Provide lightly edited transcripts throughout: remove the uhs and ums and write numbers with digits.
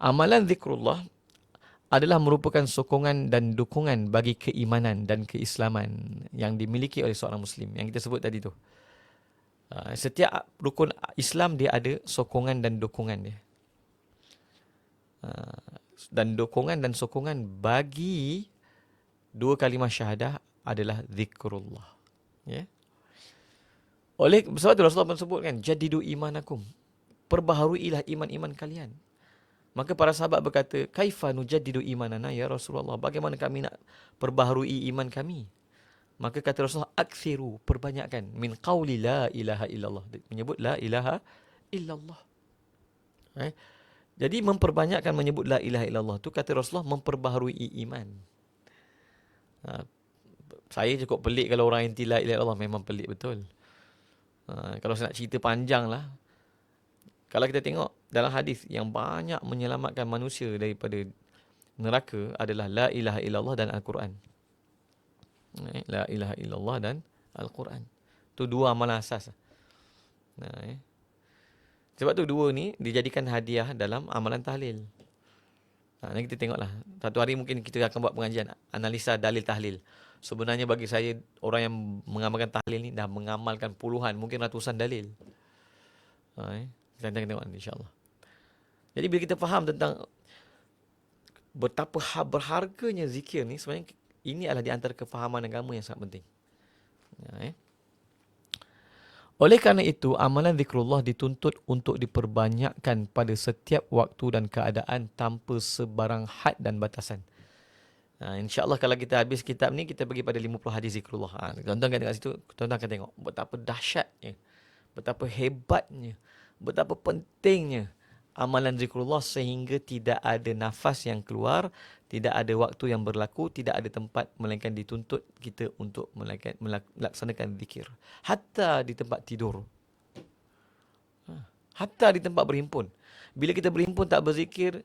Amalan zikrullah adalah merupakan sokongan dan dukungan bagi keimanan dan keislaman yang dimiliki oleh seorang Muslim. Yang kita sebut tadi tu. Setiap rukun Islam dia ada sokongan dan dukungan dia. Dan dukungan dan sokongan bagi dua kalimah syahadah adalah zikrullah. Ya. Oleh sebab itu Rasulullah sebutkan jadidu imanakum. Perbaharuilah iman-iman kalian. Maka para sahabat berkata, kaifa nujaddidu imanana ya Rasulullah? Bagaimana kami nak perbaharui iman kami? Maka kata Rasulullah, akthiru, perbanyakkan min qawli la ilaha illallah. Menyebut la ilaha illallah. Jadi memperbanyakkan menyebut la ilaha illallah tu kata Rasulullah memperbaharui iman. Saya cukup pelik kalau orang yang la ilaha illallah, memang pelik betul. Kalau saya nak cerita panjang lah. Kalau kita tengok dalam hadis yang banyak menyelamatkan manusia daripada neraka adalah la ilaha illallah dan Al-Quran. La ilaha illallah dan Al-Quran. Tu dua amalan asas. Sebab tu dua ni dijadikan hadiah dalam amalan tahlil. Nanti kita tengoklah. Satu hari mungkin kita akan buat pengajian analisa dalil tahlil. Sebenarnya bagi saya, orang yang mengamalkan tahlil ni dah mengamalkan puluhan, mungkin ratusan dalil. Kita akan tengok insyaAllah. Jadi bila kita faham tentang betapa berharganya zikir ni, sebenarnya ini adalah di antara kefahaman agama yang sangat penting. Oleh kerana itu, amalan zikrullah dituntut untuk diperbanyakkan pada setiap waktu dan keadaan tanpa sebarang had dan batasan. InsyaAllah kalau kita habis kitab ni, kita pergi pada 50 hadis zikrullah. Tuan-tuan kan dekat situ, tuan-tuan akan tengok betapa dahsyatnya, betapa hebatnya, betapa pentingnya amalan zikrullah sehingga tidak ada nafas yang keluar, tidak ada waktu yang berlaku, tidak ada tempat melainkan dituntut kita untuk melaksanakan zikir. Hatta di tempat tidur. Hatta di tempat berhimpun. Bila kita berhimpun tak berzikir,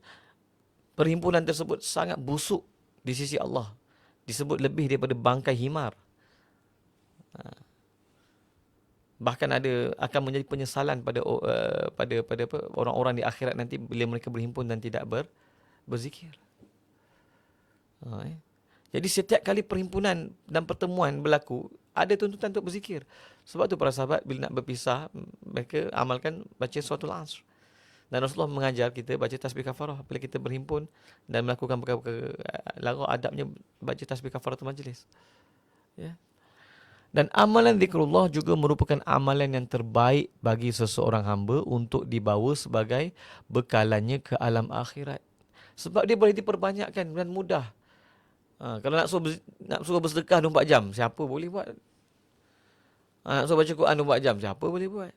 perhimpunan tersebut sangat busuk di sisi Allah. Disebut lebih daripada bangkai himar. Bahkan akan menjadi penyesalan pada orang-orang di akhirat nanti bila mereka berhimpun dan tidak berzikir. Jadi setiap kali perhimpunan dan pertemuan berlaku, ada tuntutan untuk berzikir. Sebab tu para sahabat bila nak berpisah, mereka amalkan baca suratul Asr. Dan Rasulullah mengajar kita baca tasbih kafarah bila kita berhimpun dan melakukan perkara-perkara lara, adabnya baca tasbih kafaratul majlis. Ya. Dan amalan zikrullah juga merupakan amalan yang terbaik bagi seseorang hamba untuk dibawa sebagai bekalannya ke alam akhirat. Sebab dia boleh diperbanyakkan dan mudah. Kalau nak suruh bersedekah 24 jam, siapa boleh buat? Nak suruh baca Quran 24 jam, siapa boleh buat?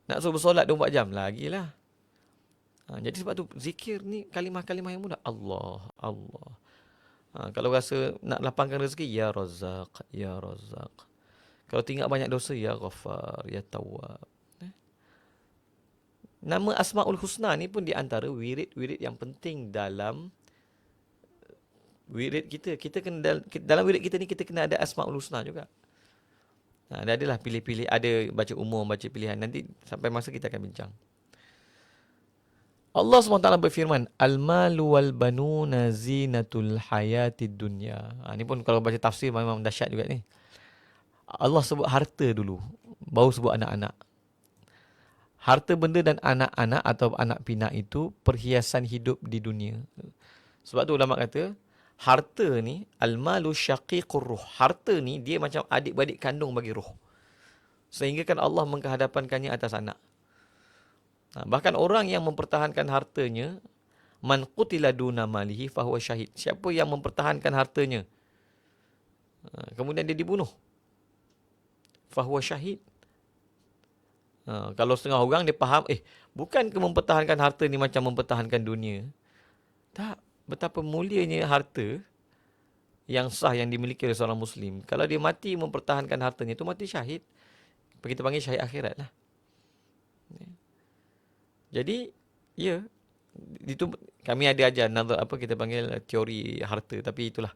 Nak suruh bersolat 24 jam, lagilah. Jadi sebab tu zikir ni kalimah-kalimah yang mudah. Allah, Allah. Kalau rasa nak lapangkan rezeki, ya Razzaq, ya Razzaq. Kalau tinggal banyak dosa, ya Ghaffar, ya Tawwab. Nama Asmaul Husna ni pun di antara wirid-wirid yang penting dalam wirid kita. Kita kena dalam wirid kita ni kita kena ada Asmaul Husna juga. Adalah pilih-pilih, ada baca umum, baca pilihan. Nanti sampai masa kita akan bincang. Allah SWT berfirman, Al-malu wal-banuna zinatul hayatid dunya. Ni pun kalau baca tafsir memang dahsyat juga ni. Allah sebut harta dulu, baru sebut anak-anak. Harta benda dan anak-anak atau anak pinak itu perhiasan hidup di dunia. Sebab tu ulama kata, harta ni, al-malu syaqiqur ruh. Harta ni dia macam adik-beradik kandung bagi roh. Sehingga kan Allah menghadapankannya atas anak. Bahkan orang yang mempertahankan hartanya, man qutila duna malihi fahuwa syahid. Siapa yang mempertahankan hartanya, kemudian dia dibunuh, fahuwa syahid. Kalau setengah orang dia faham, bukan ke mempertahankan harta ni macam mempertahankan dunia. Tak, betapa mulianya harta yang sah yang dimiliki oleh seorang Muslim. Kalau dia mati mempertahankan hartanya, itu mati syahid. Kita panggil syahid akhirat lah. Jadi, ya, itu kami ada ajar kita panggil teori harta, tapi itulah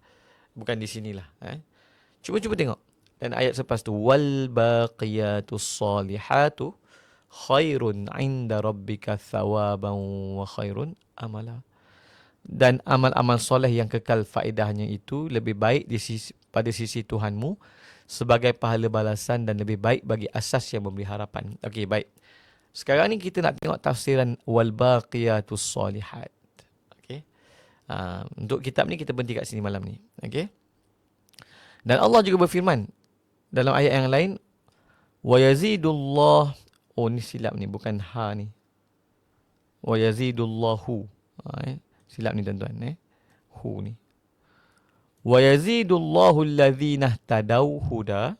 bukan di sinilah. Cuba tengok. Dan ayat selepas tu, wal baqiyatus salihatu khairun 'inda rabbika thawaban wa khairun amala. Dan amal-amal soleh yang kekal faedahnya itu lebih baik pada sisi Tuhanmu sebagai pahala balasan dan lebih baik bagi asas yang memberi harapan. Okey, baik. Sekarang ni kita nak tengok tafsiran wal baqiyatus solihat. Okey. Untuk kitab ni kita berhenti kat sini malam ni. Okey. Dan Allah juga berfirman dalam ayat yang lain, wa yazidullah, oh ni silap ni, bukan ha ni. Wa yazidullahu. Silap ni tuan-tuan. Hu ni. Wa yazidullahu alladhina ihtadaw huda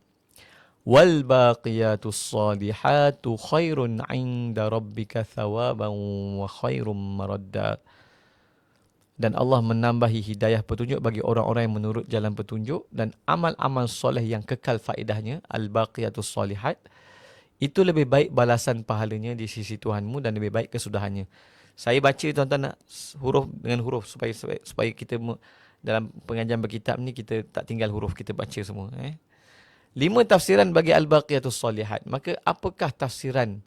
wal baqiyatus salihatu khairun 'inda rabbika thawaban wa khairum maradda. Dan Allah menambahi hidayah petunjuk bagi orang-orang yang menurut jalan petunjuk, dan amal-amal soleh yang kekal faedahnya, al-baqiyatus solihat, itu lebih baik balasan pahalanya di sisi Tuhanmu dan lebih baik kesudahannya. Saya baca tuan-tuan nak huruf dengan huruf supaya kita dalam pengajian berkitab ni kita tak tinggal huruf, kita baca semua. 5 tafsiran bagi al-baqiyatus solihat. Maka apakah tafsiran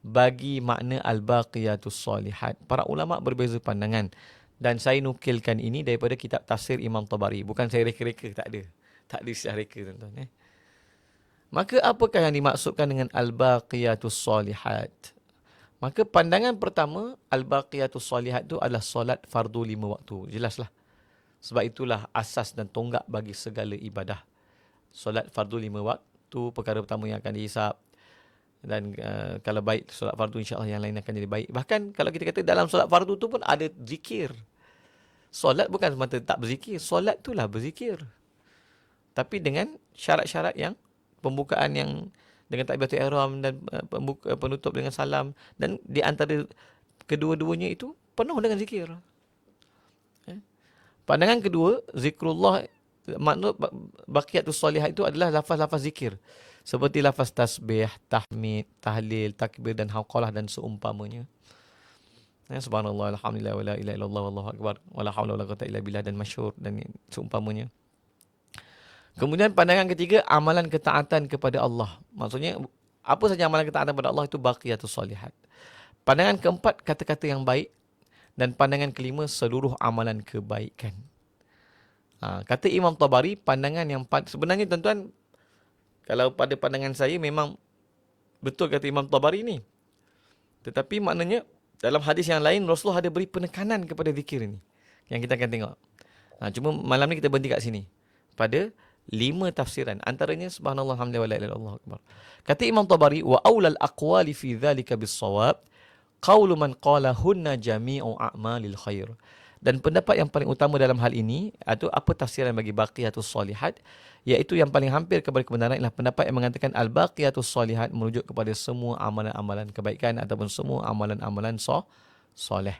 bagi makna al-baqiyatus solihat? Para ulama berbeza pandangan. Dan saya nukilkan ini daripada kitab tafsir Imam Tabari. Bukan saya reka-reka, tak ada. Tak ada istilah reka tuan-tuan. Maka apakah yang dimaksudkan dengan al-baqiyatus solihat? Maka pandangan pertama, al-baqiyatus solihat itu adalah solat fardu 5 waktu. Jelaslah. Sebab itulah asas dan tonggak bagi segala ibadah. Solat fardu 5 waktu, perkara pertama yang akan dihisap. Dan kalau baik solat fardu, insya-Allah yang lain akan jadi baik. Bahkan kalau kita kata dalam solat fardu tu pun ada zikir. Solat bukan semata tak berzikir. Solat itulah berzikir. Tapi dengan syarat-syarat yang pembukaan yang dengan takbiratul ihram dan penutup dengan salam, dan di antara kedua-duanya itu penuh dengan zikir. Pandangan kedua, zikrullah, maksud baqiyatus solihat itu adalah lafaz-lafaz zikir seperti lafaz tasbih, tahmid, tahlil, takbir dan hauqalah dan seumpamanya. Subhanallah, alhamdulillah, wala ilaha illallah, wallahu akbar, wala haula wala quwwata illa billah dan masyhur dan seumpamanya. Kemudian pandangan ketiga, amalan ketaatan kepada Allah. Maksudnya, apa saja amalan ketaatan kepada Allah itu baqiyatus solihat. Pandangan keempat, kata-kata yang baik. Dan pandangan kelima, seluruh amalan kebaikan. Kata Imam Tabari, pandangan yang sebenarnya tuan-tuan, kalau pada pandangan saya memang betul kata Imam Tabari ni. Tetapi maknanya, dalam hadis yang lain, Rasulullah ada beri penekanan kepada zikir ini. Yang kita akan tengok. Cuma malam ni kita berhenti kat sini. Pada 5 tafsiran. Antaranya subhanallah, alhamdulillah, wala ilaha illallah akbar. Kata Imam Tabari, wa aulal aqwali fi dhalika bis-shawab qaulu man qala hunna jami'u a'malil khair. Dan pendapat yang paling utama dalam hal ini, atau apa tafsiran bagi baqiyatus solihat, iaitu yang paling hampir kepada kebenaran ialah pendapat yang mengatakan al-baqiyatus solihat merujuk kepada semua amalan-amalan kebaikan ataupun semua amalan-amalan soleh.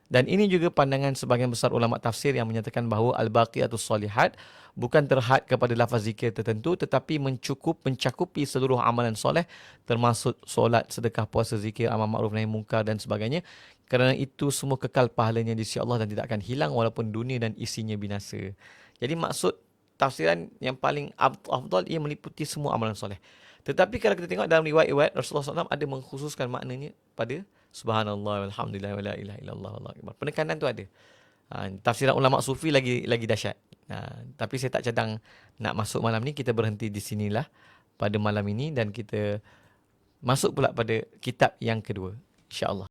Dan ini juga pandangan sebahagian besar ulama tafsir yang menyatakan bahawa al-baqiyatus solihat bukan terhad kepada lafaz zikir tertentu, tetapi mencakupi seluruh amalan soleh, termasuk solat, sedekah, puasa, zikir, amal ma'ruf nahi munkar dan sebagainya. Kerana itu semua kekal pahalanya di sisi Allah dan tidak akan hilang walaupun dunia dan isinya binasa. Jadi maksud tafsiran yang paling afdal ia meliputi semua amalan soleh. Tetapi kalau kita tengok dalam riwayat-riwayat, Rasulullah SAW ada mengkhususkan maknanya pada subhanallah, alhamdulillah, wala ilaha illallah, wallahu akbar. Penekanan tu ada. Tafsiran ulama sufi lagi dahsyat. Tapi saya tak cadang nak masuk malam ni, kita berhenti di sinilah pada malam ini dan kita masuk pula pada kitab yang kedua, insya-Allah.